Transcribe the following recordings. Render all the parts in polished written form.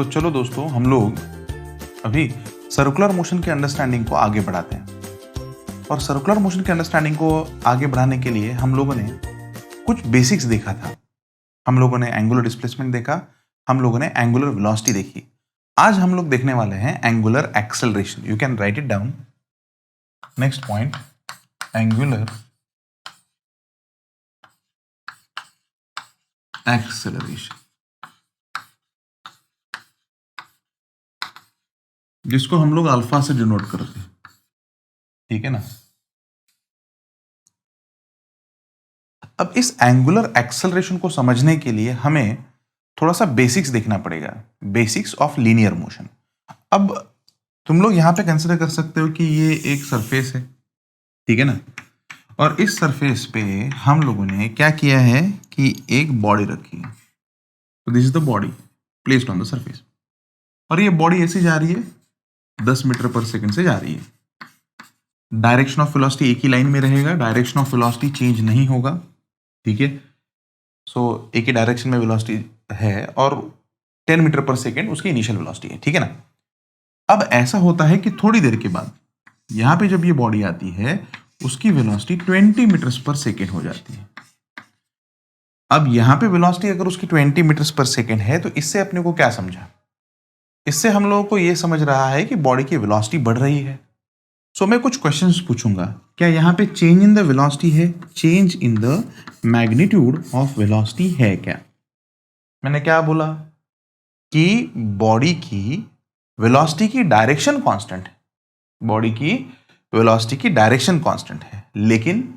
तो चलो दोस्तों, हम लोग अभी सर्कुलर मोशन के अंडरस्टैंडिंग को आगे बढ़ाते हैं। और सर्कुलर मोशन के अंडरस्टैंडिंग को आगे बढ़ाने के लिए हम लोगों ने कुछ बेसिक्स देखा था। हम लोगों ने एंगुलर डिस्प्लेसमेंट देखा, हम लोगों ने एंगुलर वेलोसिटी देखी। आज हम लोग देखने वाले हैं angular acceleration. You can write it down. Next point, angular acceleration, जिसको हम लोग अल्फा से डिनोट करते हैं। ठीक है ना। अब इस एंगुलर एक्सेलरेशन को समझने के लिए हमें थोड़ा सा बेसिक्स देखना पड़ेगा, बेसिक्स ऑफ लीनियर मोशन। अब तुम लोग यहां पे कंसिडर कर सकते हो कि ये एक सरफेस है, ठीक है ना। और इस सरफेस पे हम लोगों ने क्या किया है कि एक बॉडी रखी है। तो this is the body placed on the surface, और ये बॉडी ऐसे जा रही है 10 मीटर पर सेकंड से जा रही है। डायरेक्शन ऑफ वेलोसिटी एक ही लाइन में रहेगा, डायरेक्शन ऑफ वेलोसिटी चेंज नहीं होगा, ठीक है। सो एक ही डायरेक्शन में वेलोसिटी है और 10 मीटर पर सेकंड उसकी इनिशियल वेलोसिटी है, ठीक है ना। अब ऐसा होता है कि थोड़ी देर के बाद यहां पे जब ये बॉडी आती है उसकी वेलोसिटी 20 मीटर्स पर सेकंड हो जाती है। अब यहां पे वेलोसिटी अगर उसकी 20 मीटर्स पर सेकंड है तो इससे अपने को क्या समझा? इससे हम लोगों को यह समझ रहा है कि बॉडी की वेलोसिटी बढ़ रही है। सो मैं कुछ क्वेश्चंस पूछूंगा। क्या यहां पे चेंज इन द वेलोसिटी है? Change in the magnitude of velocity है क्या? मैंने क्या बोला कि बॉडी की वेलोसिटी की डायरेक्शन कांस्टेंट है। बॉडी की वेलोसिटी की डायरेक्शन कांस्टेंट है, लेकिन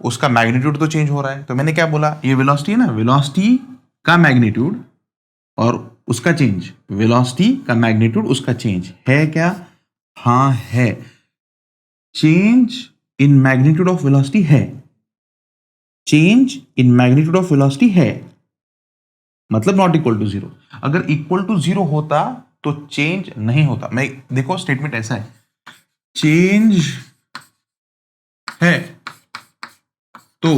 उसका मैग्नीट्यूड तो चेंज हो रहा है। तो मैंने क्या बोला, ये वेलोसिटी है ना, वेलोसिटी का मैग्नीट्यूड और उसका चेंज, वेलोसिटी का मैग्नीट्यूड उसका चेंज है क्या? हाँ है। Change in magnitude of velocity है। Change in magnitude of velocity है मतलब नॉट इक्वल टू जीरो। अगर इक्वल टू जीरो होता तो चेंज नहीं होता। मैं देखो स्टेटमेंट ऐसा है, चेंज है तो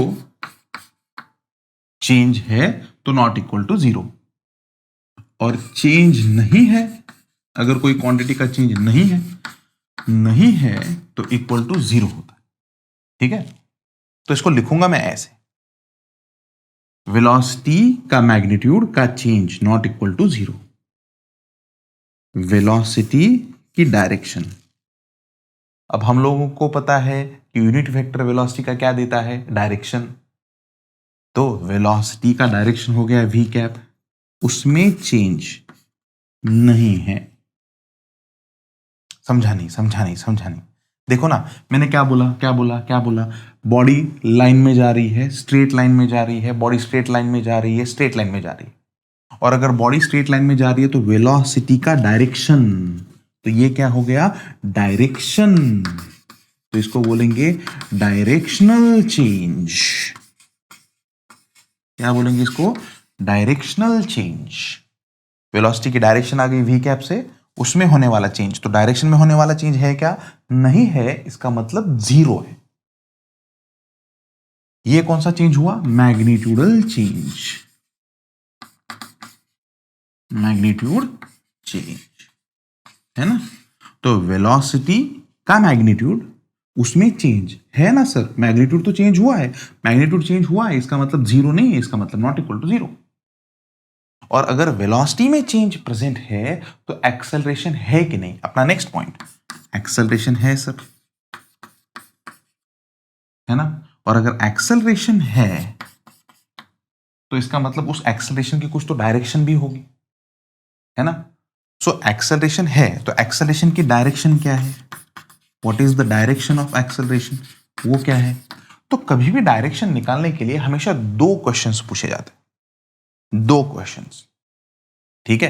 चेंज है तो नॉट इक्वल टू जीरो, और चेंज नहीं है, अगर कोई क्वांटिटी का चेंज नहीं है तो इक्वल टू जीरो होता है, ठीक है। तो इसको लिखूंगा मैं ऐसे, वेलोसिटी का मैग्नीट्यूड का change not equal to zero, velocity की डायरेक्शन। अब हम लोगों को पता है कि यूनिट वेक्टर वेलोसिटी का क्या देता है? डायरेक्शन। तो वेलोसिटी का डायरेक्शन हो गया वी कैप, उसमें चेंज नहीं है। समझा नहीं। देखो ना, मैंने क्या बोला, बॉडी लाइन में जा रही है, स्ट्रेट लाइन में जा रही है, बॉडी स्ट्रेट लाइन में जा रही है, स्ट्रेट लाइन में जा रही है। और अगर बॉडी स्ट्रेट लाइन में जा रही है तो वेलोसिटी का डायरेक्शन, तो ये क्या हो गया? डायरेक्शन। तो इसको बोलेंगे डायरेक्शनल चेंज। क्या बोलेंगे इसको? Directional change. वेलोसिटी की डायरेक्शन आ गई वी कैप से, उसमें होने वाला चेंज, तो डायरेक्शन में होने वाला चेंज है क्या? नहीं है, इसका मतलब जीरो है। ये कौन सा चेंज हुआ? मैग्नीट्यूडल चेंज। मैग्नीट्यूड चेंज है ना। तो वेलोसिटी का मैग्नीट्यूड, उसमें चेंज है ना सर, मैग्नीट्यूड तो चेंज हुआ है, मैग्नीट्यूड चेंज हुआ है, इसका मतलब जीरो नहीं है, इसका मतलब नॉट इक्वल टू जीरो। और अगर वेलोसिटी में चेंज प्रेजेंट है तो एक्सेलरेशन है कि नहीं? अपना नेक्स्ट पॉइंट, एक्सेलरेशन है सर, है ना। और अगर एक्सेलरेशन है तो इसका मतलब उस एक्सेलरेशन की कुछ तो डायरेक्शन भी होगी, है ना। सो एक्सेलरेशन है तो एक्सेलरेशन की डायरेक्शन क्या है? What is the direction of acceleration? वो क्या है? तो कभी भी डायरेक्शन निकालने के लिए हमेशा दो क्वेश्चंस पूछे जाते हैं, दो क्वेश्चंस, ठीक है।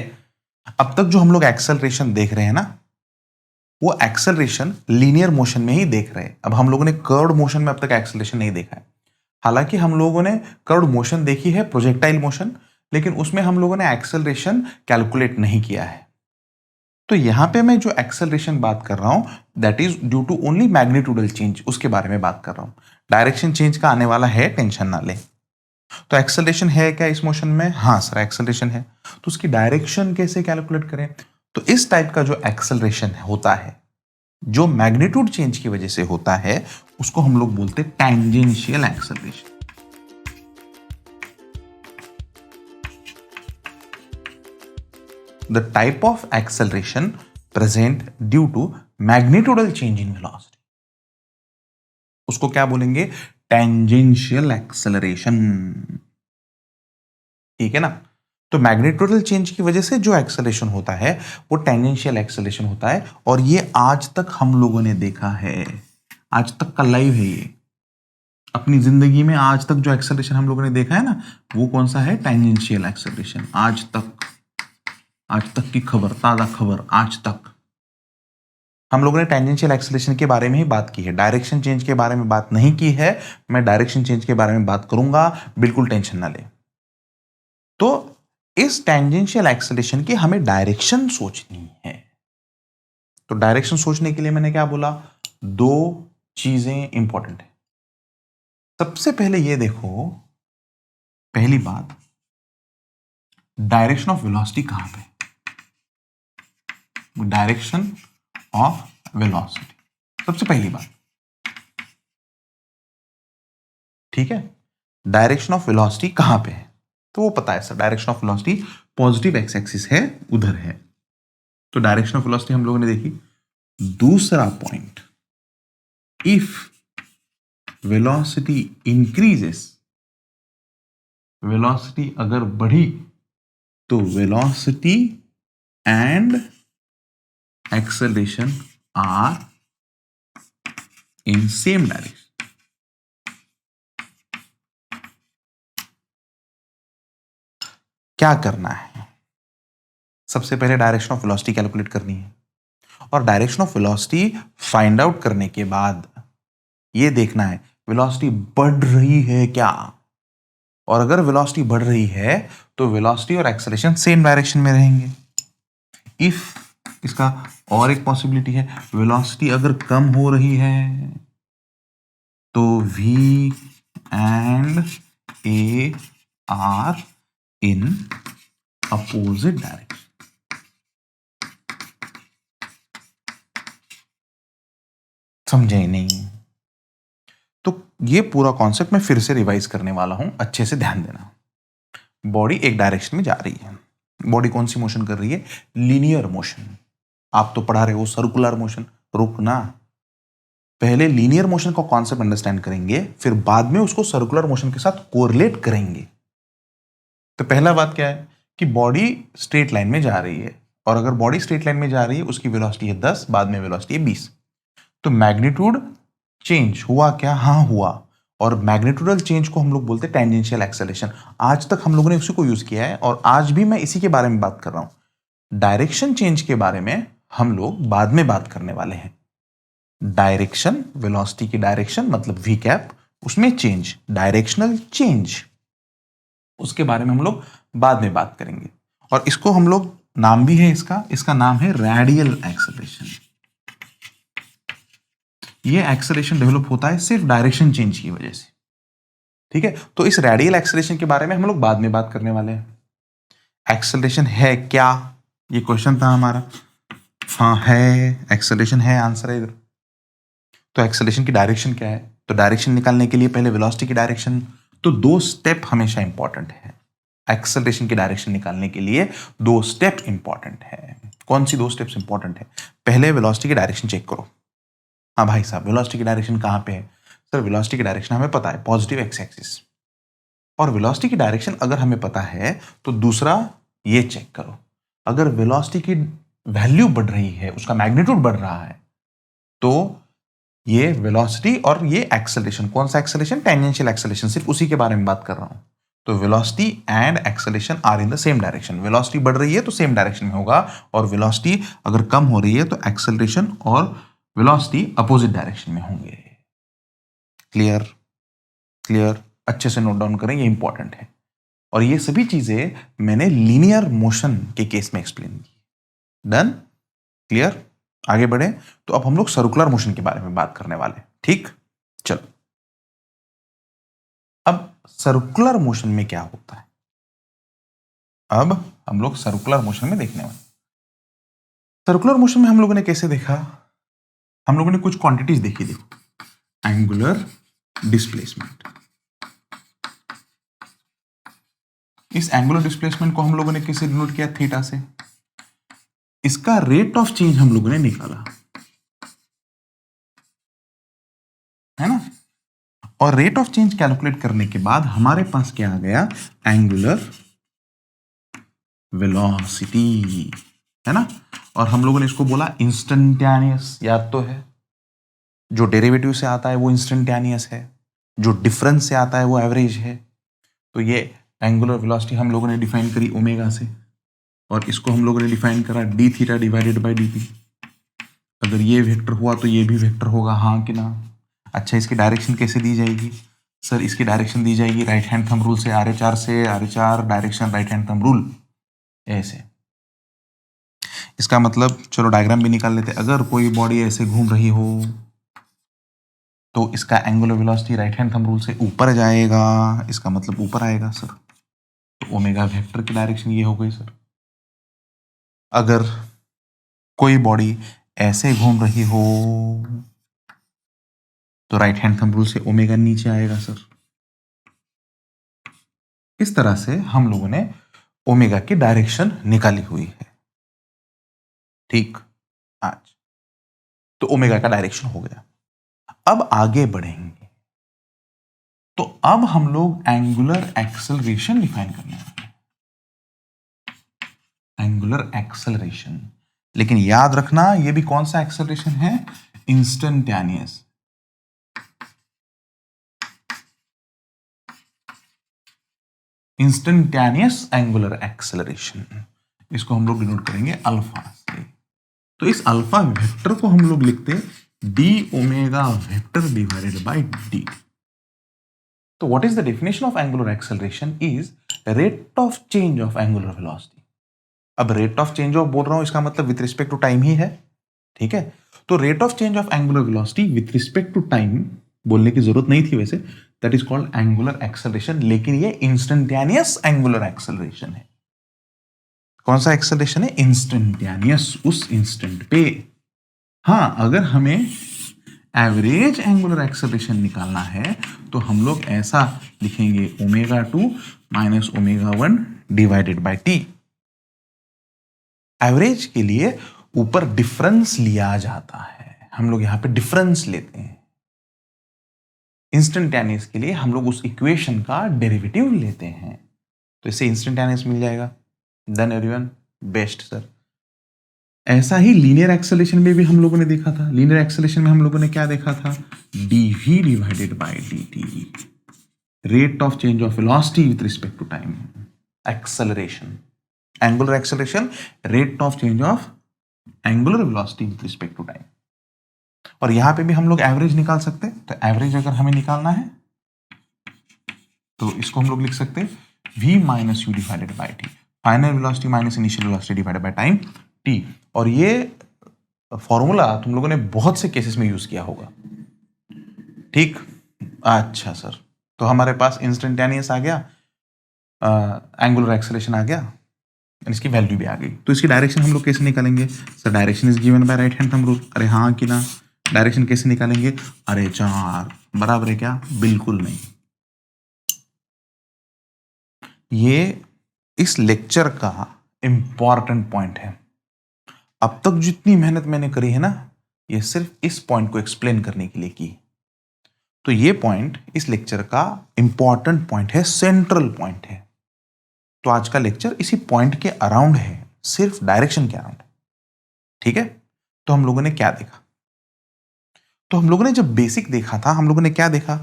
अब तक जो हम लोग एक्सेलरेशन देख रहे हैं ना, वो एक्सेलरेशन लीनियर मोशन में ही देख रहे हैं। अब हम लोगों ने कर्व्ड मोशन में अब तक एक्सेलरेशन नहीं देखा है। हालांकि हम लोगों ने कर्व्ड मोशन देखी है, प्रोजेक्टाइल मोशन, लेकिन उसमें हम लोगों ने एक्सेलरेशन कैलकुलेट नहीं किया है। तो यहां पे मैं जो एक्सेलरेशन बात कर रहा हूं, that is due to only magnitudal change, उसके बारे में बात कर रहा हूं। डायरेक्शन चेंज का आने वाला है, टेंशन ना ले। तो एक्सेलरेशन है क्या इस मोशन में? हाँ सर एक्सेलरेशन है। तो उसकी डायरेक्शन कैसे कैलकुलेट करें? तो इस टाइप का जो एक्सेलरेशन होता है, जो मैग्नीट्यूड चेंज की वजह से होता है, उसको हम लोग बोलते हैं tangential acceleration. The type of acceleration present due to magnitudal change in velocity, उसको क्या बोलेंगे? Tangential acceleration. ठीक है ना? तो मैग्नीट्यूडल चेंज की वजह से जो एक्सेलरेशन होता है वो टैंजेंशियल एक्सेलरेशन होता है, और ये आज तक हम लोगों ने देखा है, आज तक का लाइव है ये। अपनी जिंदगी में आज तक जो एक्सेलरेशन हम लोगों ने देखा है ना, वो कौन सा है? Tangential acceleration. आज तक, आज तक की खबर, ताजा खबर, आज तक हम लोगों ने टैंजेंशियल एक्सेलरेशन के बारे में ही बात की है, डायरेक्शन चेंज के बारे में बात नहीं की है। मैं डायरेक्शन चेंज के बारे में बात करूंगा, बिल्कुल टेंशन ना ले। तो इस टैंजेंशियल एक्सेलरेशन की हमें डायरेक्शन सोचनी है। तो डायरेक्शन सोचने के लिए मैंने क्या बोला? दो चीजें इंपॉर्टेंट है। सबसे पहले ये देखो, पहली बात, डायरेक्शन ऑफ वेलोसिटी कहां पे? डायरेक्शन ऑफ वेलोसिटी, सबसे पहली बात। ठीक है, डायरेक्शन ऑफ वेलोसिटी कहां पे है? तो वो पता है sir, direction of velocity positive x axis है, उधर है। तो डायरेक्शन ऑफ वेलोसिटी हम लोगों ने देखी। दूसरा point, if velocity increases, velocity अगर बढ़ी तो velocity and acceleration are in same direction. क्या करना है? सबसे पहले डायरेक्शन ऑफ वेलोसिटी कैलकुलेट करनी है, और direction of velocity find out करने के बाद ये देखना है वेलोसिटी बढ़ रही है क्या, और अगर वेलोसिटी बढ़ रही है तो वेलोसिटी और एक्सेलरेशन सेम डायरेक्शन में रहेंगे। इफ, इसका और एक पॉसिबिलिटी है, वेलोसिटी अगर कम हो रही है तो v and a are in opposite direction. समझे नहीं? तो ये पूरा कॉन्सेप्ट मैं फिर से रिवाइज करने वाला हूं, अच्छे से ध्यान देना। बॉडी एक डायरेक्शन में जा रही है। बॉडी कौन सी मोशन कर रही है? Linear motion. आप तो पढ़ा रहे हो सर्कुलर मोशन। रुकना, पहले लीनियर मोशन का कॉन्सेप्ट अंडरस्टैंड करेंगे, फिर बाद में उसको सर्कुलर मोशन के साथ कोरिलेट करेंगे। तो पहला बात क्या है कि बॉडी स्ट्रेट लाइन में जा रही है, और अगर बॉडी स्ट्रेट लाइन में जा रही है, उसकी वेलोसिटी है 10, बाद में वेलोसिटी है 20। तो मैग्नीट्यूड चेंज हुआ क्या? हाँ हुआ। और मैग्नीट्यूडल चेंज को हम लोग बोलते हैं टेंजेंशियल एक्सेलरेशन। आज तक हम लोगों ने उसी को यूज किया है, और आज भी मैं इसी के बारे में बात कर रहा हूं। डायरेक्शन चेंज के बारे में हम लोग बाद में बात करने वाले हैं। डायरेक्शन, वेलोसिटी की डायरेक्शन मतलब वी कैप, उसमें चेंज, डायरेक्शनल चेंज, उसके बारे में हम लोग बाद में बात करेंगे। और इसको हम लोग, नाम भी है इसका, इसका नाम है रेडियल एक्सेलरेशन। ये एक्सेलरेशन डेवलप होता है सिर्फ डायरेक्शन चेंज की वजह से। ठीक है, तो इस रेडियल एक्सेलरेशन के बारे में हम लोग बाद में बात करने वाले हैं। एक्सेलरेशन है क्या, ये क्वेश्चन था हमारा। हाँ है, एक्सेलरेशन है, आंसर है इधर। तो एक्सेलरेशन की डायरेक्शन क्या है? तो डायरेक्शन निकालने के लिए पहले वेलोसिटी की डायरेक्शन, तो दो स्टेप हमेशा इंपॉर्टेंट है। एक्सेलरेशन की डायरेक्शन निकालने के लिए दो स्टेप इंपॉर्टेंट है। कौन सी दो स्टेप्स इंपॉर्टेंट है? पहले वेलोसिटी की डायरेक्शन चेक करो। हाँ भाई साहब, वेलोसिटी की डायरेक्शन कहां पे है? सर वेलोसिटी की डायरेक्शन हमें पता है, पॉजिटिव एक्स एक्सिस। और वेलोसिटी की डायरेक्शन अगर हमें पता है तो दूसरा ये चेक करो, अगर वेलोसिटी की वैल्यू बढ़ रही है, उसका मैग्नीट्यूड बढ़ रहा है, तो ये वेलोसिटी और ये एक्सेलरेशन, कौन सा एक्सेलरेशन? टेंजेंशियल एक्सेलरेशन, सिर्फ उसी के बारे में बात कर रहा हूं। तो velocity and acceleration are in the same direction. Velocity बढ़ रही है तो सेम डायरेक्शन में होगा, और वेलोसिटी अगर कम हो रही है तो एक्सेलरेशन और वेलोसिटी अपोजिट डायरेक्शन में होंगे। क्लियर? क्लियर? अच्छे से नोट डाउन करें, ये इंपॉर्टेंट है। और ये सभी चीजें मैंने लीनियर मोशन के केस में एक्सप्लेन की। डन? क्लियर? आगे बढ़े तो अब हम लोग सर्कुलर मोशन के बारे में बात करने वाले हैं। ठीक, चलो। अब सर्कुलर मोशन में क्या होता है, अब हम लोग सर्कुलर मोशन में देखने वाले। सर्कुलर मोशन में हम लोगों ने कैसे देखा, हम लोगों ने कुछ क्वांटिटीज देखी। देखो एंगुलर डिस्प्लेसमेंट, इस एंगुलर डिस्प्लेसमेंट को हम लोगों ने कैसे डिनोट किया, थीटा से। इसका रेट ऑफ चेंज हम लोगों ने निकाला, है ना। और रेट ऑफ चेंज कैलकुलेट करने के बाद हमारे पास क्या आ गया, एंगुलर वेलोसिटी, है ना। और हम लोगों ने इसको बोला इंस्टेंटेनियस, याद तो है। जो डेरिवेटिव से आता है वो इंस्टेंटेनियस है, जो डिफरेंस से आता है वो एवरेज है। तो ये एंगुलर वेलोसिटी हम लोगों ने डिफाइन करी ओमेगा से, और इसको हम लोगों ने डिफाइन करा D theta divided by D T. अगर ये वेक्टर हुआ तो ये भी वेक्टर होगा, हाँ कि ना। अच्छा, इसकी डायरेक्शन कैसे दी जाएगी सर, इसकी डायरेक्शन दी जाएगी राइट हैंड थंब रूल से, RH से, RH direction right hand thumb rule ऐसे। इसका मतलब चलो डायग्राम भी निकाल लेते। अगर कोई बॉडी ऐसे घूम रही हो तो इसका angular velocity right hand thumb rule से ऊपर जाएगा, इसका मतलब ऊपर आएगा सर। तो ओमेगा वेक्टर की डायरेक्शन ये हो गई सर। अगर कोई बॉडी ऐसे घूम रही हो तो राइट हैंड थंब रूल से ओमेगा नीचे आएगा सर। इस तरह से हम लोगों ने ओमेगा की डायरेक्शन निकाली हुई है, ठीक। आज तो ओमेगा का डायरेक्शन हो गया। अब आगे बढ़ेंगे तो अब हम लोग एंगुलर एक्सेलरेशन डिफाइन करने वाले हैं, एंगुलर एक्सेलरेशन। लेकिन याद रखना ये भी कौन सा एक्सेलरेशन है, इंस्टेंटेनियस। इंस्टेंटेनियस एंगुलर एक्सेलरेशन, इसको हम लोग डिनोट करेंगे अल्फा से। तो इस अल्फा वेक्टर को हम लोग लिखते हैं D omega vector divided by D. तो what is the definition of angular acceleration is rate of change of angular velocity. अब रेट ऑफ चेंज ऑफ बोल रहा हूं, इसका मतलब विथ रिस्पेक्ट टू टाइम ही है, ठीक है। तो rate of change of angular velocity with respect to time बोलने की जरूरत नहीं थी वैसे, that is called angular acceleration. लेकिन ये इंस्टेंटेनियस एंगुलर एक्सेलरेशन है। कौन सा एक्सेलरेशन है, इंस्टेंटेनियस, उस इंस्टेंट पे। हाँ, अगर हमें एवरेज एंगुलर एक्सेलरेशन निकालना है तो हम लोग ऐसा लिखेंगे omega 2 minus omega 1 divided bye T. Average के लिए ऊपर डिफरेंस लिया जाता है, हम लोग यहां पे डिफरेंस लेते हैं। इंस्टेंटेनियस के लिए हम लोग उस इक्वेशन का डेरिवेटिव लेते हैं, तो इससे इंस्टेंटेनियस मिल जाएगा। Done everyone, best sir. ऐसा ही लीनियर एक्सेलरेशन में भी हम लोगों ने देखा था। लीनियर एक्सेलरेशन में हम लोगों ने क्या देखा था, dv divided by dt, rate of change of velocity with respect to time. Acceleration, angular acceleration, rate of change of angular velocity with respect to time. और यहां पे भी हम लोग एवरेज निकाल सकते हैं। तो एवरेज अगर हमें निकालना है तो इसको हम लोग लिख सकते हैं v minus you divided by T, final velocity minus initial velocity divided by time T. और ये फॉर्मूला तुम लोगों ने बहुत से केसेस में यूज किया होगा, ठीक। अच्छा सर, तो हमारे पास इंस्टेंटेनियस आ गया, एंगुलर एक्सेलरेशन आ गया, इसकी वैल्यू भी आ गई। तो इसकी डायरेक्शन हम लोग कैसे निकालेंगे sir, direction is given by right hand thumb rule. अरे हाँ कि ना, डायरेक्शन कैसे निकालेंगे, अरे 4 बराबर है क्या, बिल्कुल नहीं। ये इस लेक्चर का इंपॉर्टेंट पॉइंट है। अब तक जितनी मेहनत मैंने करी है ना, ये सिर्फ इस पॉइंट को एक्सप्लेन करने के लिए की। तो ये पॉइंट इस लेक्चर का इंपॉर्टेंट पॉइंट है, सेंट्रल पॉइंट है। तो आज का लेक्चर इसी पॉइंट के अराउंड है, सिर्फ डायरेक्शन के अराउंड, ठीक है। तो हम लोगों ने क्या देखा, तो हम लोगों ने जब बेसिक देखा था, हम लोगों ने क्या देखा,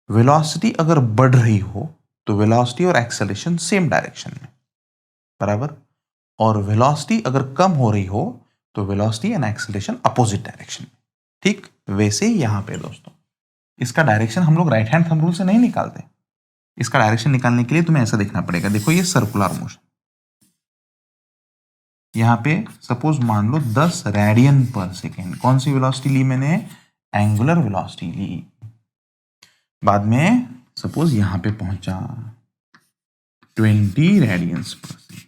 वेलोसिटी अगर बढ़ रही हो तो वेलोसिटी और एक्सेलरेशन सेम डायरेक्शन में, बराबर। और वेलोसिटी अगर कम हो रही हो तो velocity and acceleration opposite direction में, ठीक। वैसे ही यहां पे दोस्तों, इसका डायरेक्शन हम लोग राइट हैंड थंब रूल से नहीं निकालते। इसका डायरेक्शन निकालने के लिए तुम्हें ऐसा देखना पड़ेगा। देखो ये सर्कुलर मोशन, यहां पे सपोज मान लो 10 रेडियन पर सेकेंड, कौन सी वेलोसिटी ली मैंने, एंगुलर वेलोसिटी ली। बाद में सपोज यहां पे पहुंचा 20 रेडियंस पर सेकेंड,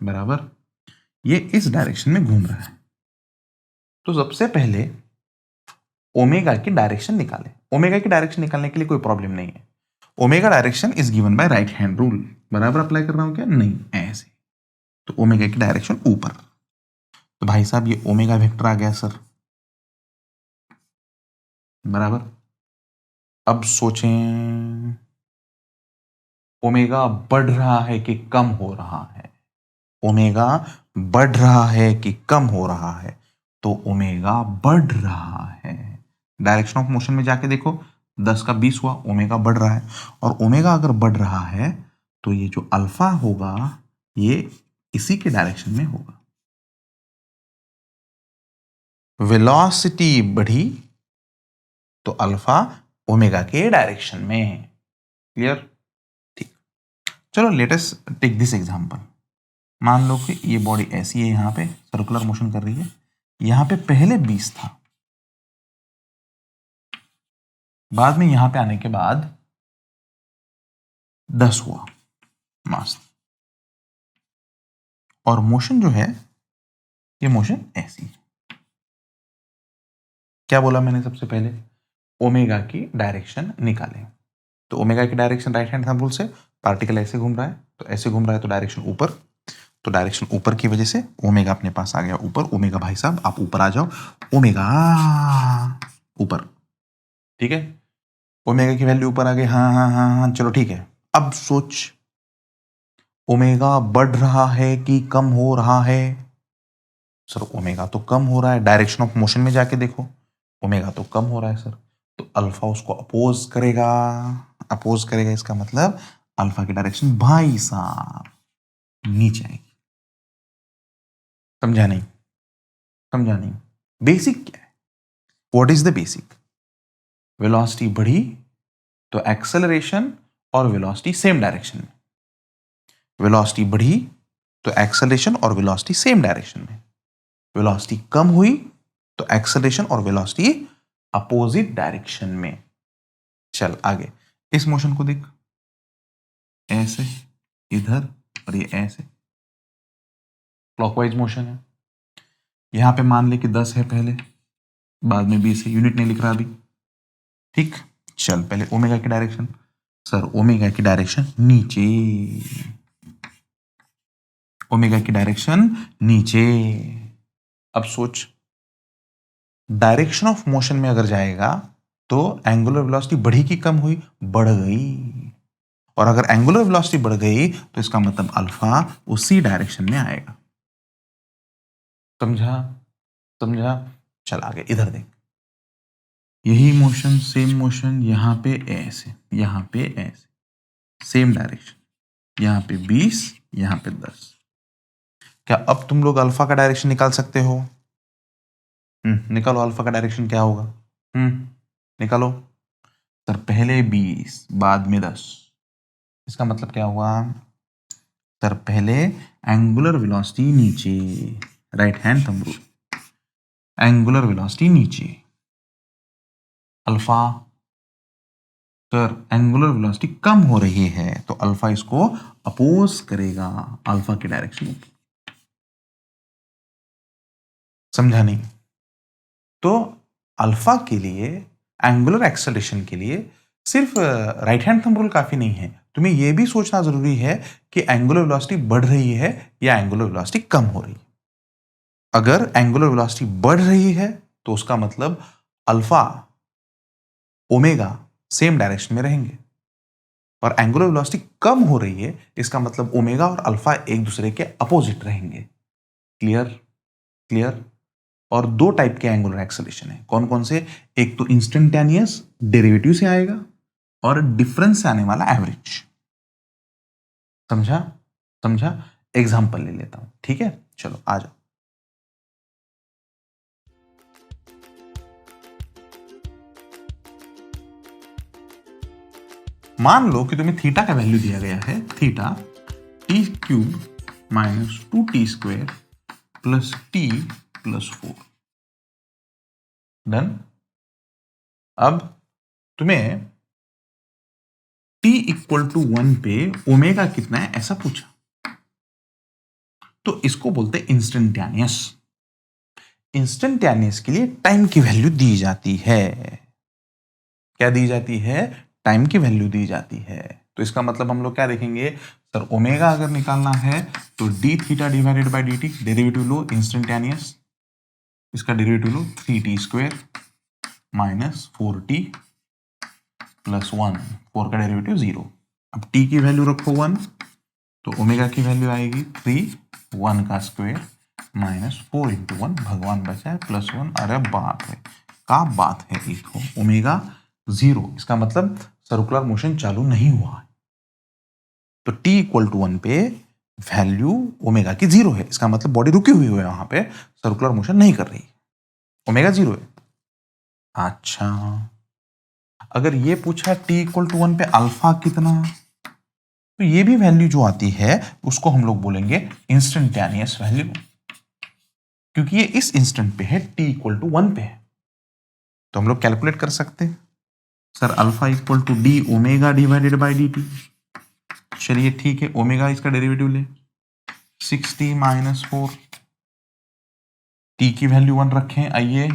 बराबर, ये इस डायरेक्शन में घूम रहा है। तो सबसे पहले ओमेगा की डायरेक्शन निकालें। ओमेगा की डायरेक्शन निकालने के लिए कोई प्रॉब्लम नहीं है। Omega direction is given by right hand rule. बराबर अप्लाई कर रहा हूं क्या? नहीं, ऐसे। तो ओमेगा की डायरेक्शन ऊपर। तो भाई साहब ये ओमेगा वेक्टर आ गया सर, बराबर। अब सोचें, ओमेगा बढ़ रहा है कि कम हो रहा है? ओमेगा बढ़ रहा है कि कम हो रहा है? तो ओमेगा बढ़ रहा है। डायरेक्शन ऑफ मोशन में जाके देखो, 10 का 20 हुआ, ओमेगा बढ़ रहा है। और ओमेगा अगर बढ़ रहा है तो ये जो अल्फा होगा ये इसी के डायरेक्शन में होगा। वेलोसिटी बढ़ी तो अल्फा ओमेगा के डायरेक्शन में। क्लियर? ठीक। चलो let us take this example. मान लो कि ये बॉडी ऐसी है, यहां पे सर्कुलर मोशन कर रही है, यहां पे पहले 20 था, बाद में यहां पे आने के बाद 10 हुआ मास। और मोशन जो है ये मोशन ऐसी है। क्या बोला मैंने सबसे पहले? ओमेगा की डायरेक्शन निकालें। तो ओमेगा की direction right hand thumb rule से, पार्टिकल ऐसे घूम रहा है तो ऐसे घूम रहा है तो डायरेक्शन ऊपर। तो डायरेक्शन ऊपर की वजह से ओमेगा अपने पास आ गया ऊपर। ओमेगा भाई साहब आप ऊपर आ जाओ, ओमेगा ऊपर। ठीक है, ओमेगा की वैल्यू ऊपर आ गई। हाँ हाँ हाँ हाँ, चलो ठीक है। अब सोच, ओमेगा बढ़ रहा है कि कम हो रहा है? सर ओमेगा तो कम हो रहा है। डायरेक्शन ऑफ मोशन में जाके देखो, ओमेगा तो कम हो रहा है सर। तो अल्फा उसको अपोज करेगा। अपोज करेगा इसका मतलब अल्फा की डायरेक्शन भाई साहब नीचे आएगी। समझा नहीं? समझा नहीं? बेसिक क्या है? What is the basic? Velocity बढ़ी तो एक्सेलरेशन और वेलोसिटी सेम डायरेक्शन में। वेलोसिटी बढ़ी तो एक्सेलरेशन और वेलोसिटी सेम डायरेक्शन में। वेलोसिटी कम हुई तो एक्सेलरेशन और वेलोसिटी अपोजिट डायरेक्शन में। चल आगे, इस मोशन को देख, ऐसे इधर और ये ऐसे क्लॉकवाइज मोशन है। यहां पे मान ले कि 10 है पहले, बाद में 20 है, यूनिट नहीं लिख रहा अभी। ठीक, चल पहले ओमेगा की डायरेक्शन। सर ओमेगा की डायरेक्शन नीचे, ओमेगा की डायरेक्शन नीचे। अब सोच, डायरेक्शन ऑफ मोशन में अगर जाएगा तो एंगुलर वेलोसिटी बढ़ी कि कम हुई? बढ़ गई। और अगर एंगुलर वेलोसिटी बढ़ गई तो इसका मतलब अल्फा उसी डायरेक्शन में आएगा। समझा? समझा? चल आगे इधर देख, यही मोशन, सेम मोशन, यहां पे ऐसे, यहां पे ऐसे, सेम डायरेक्शन, यहां पे 20, यहां पे 10। क्या अब तुम लोग अल्फा का डायरेक्शन निकाल सकते हो? निकालो अल्फा का डायरेक्शन क्या होगा। निकालो। सर पहले 20 बाद में 10, इसका मतलब क्या हुआ? सर पहले एंगुलर वेलोसिटी नीचे, right hand thumb rule, angular velocity नीचे, अल्फा। सर एंगुलर वेलोसिटी कम हो रही है तो अल्फा इसको अपोज करेगा, अल्फा की डायरेक्शन में। समझा नहीं? तो अल्फा के लिए, एंगुलर एक्सेलरेशन के लिए सिर्फ राइट हैंड थंब रूल काफी नहीं है, तुम्हें यह भी सोचना जरूरी है कि एंगुलर वेलोसिटी बढ़ रही है या एंगुलर वेलोसिटी कम हो रही है। अगर एंगुलर वेलोसिटी बढ़ रही है तो उसका मतलब अल्फा ओमेगा सेम डायरेक्शन में रहेंगे, और एंगुलर वेलोसिटी कम हो रही है इसका मतलब ओमेगा और अल्फा एक दूसरे के अपोजिट रहेंगे। क्लियर? क्लियर? और दो टाइप के एंगुलर एक्सेलरेशन है, कौन कौन से? एक तो इंस्टेंटेनियस डेरिवेटिव से आएगा और डिफरेंस से आने वाला एवरेज। समझा? समझा? एग्जांपल ले लेता हूं, ठीक है? चलो आ जाओ। मान लो कि तुम्हें थीटा का वैल्यू दिया गया है, theta t³ minus 2t² plus t plus 4। Done? अब तुम्हें t इक्वल टू 1 पे ओमेगा कितना है ऐसा पूछा, तो इसको बोलते हैं इंस्टेंटेनियस। इंस्टेंटेनियस के लिए टाइम की वैल्यू दी जाती है। क्या दी जाती है? टाइम की वैल्यू दी जाती है। तो इसका मतलब हम लोग क्या देखेंगे, सर ओमेगा अगर निकालना है तो D theta divided by D T, derivative low instantaneous, इसका डेरिवेटिव लो 3t square minus 4t plus 1, 4 का डेरिवेटिव 0। अब t की वैल्यू रखो 1, तो ओमेगा की वैल्यू आएगी 3, 1 का स्क्वायर माइनस 4 इंटू 1, भगवान बचा है प्लस 1। अरे बात है, क्या बात है, देखो ओमेगा 0, इसका मतलब सर्कुलर मोशन चालू नहीं हुआ है। तो t इक्वल टू 1 पे वैल्यू ओमेगा की 0 है, इसका मतलब बॉडी रुकी हुई है वहां पे, सर्कुलर मोशन नहीं कर रही, ओमेगा 0 है। अच्छा, अगर ये पूछा t इक्वल टू 1 पे अल्फा कितना, तो ये भी वैल्यू जो आती है उसको हम लोग बोलेंगे इंस्टेंटेनियस वैल्यू, क्योंकि ये इस इंस्टेंट पे है, t इक्वल टू 1 पे है। तो हम लोग कैलकुलेट कर सकते हैं, sir alpha equal to D omega divided by D T. चलिए ठीक है, ओमेगा इसका डेरिवेटिव ले 6t माइनस 4, टी की वैल्यू 1 रखें, आइए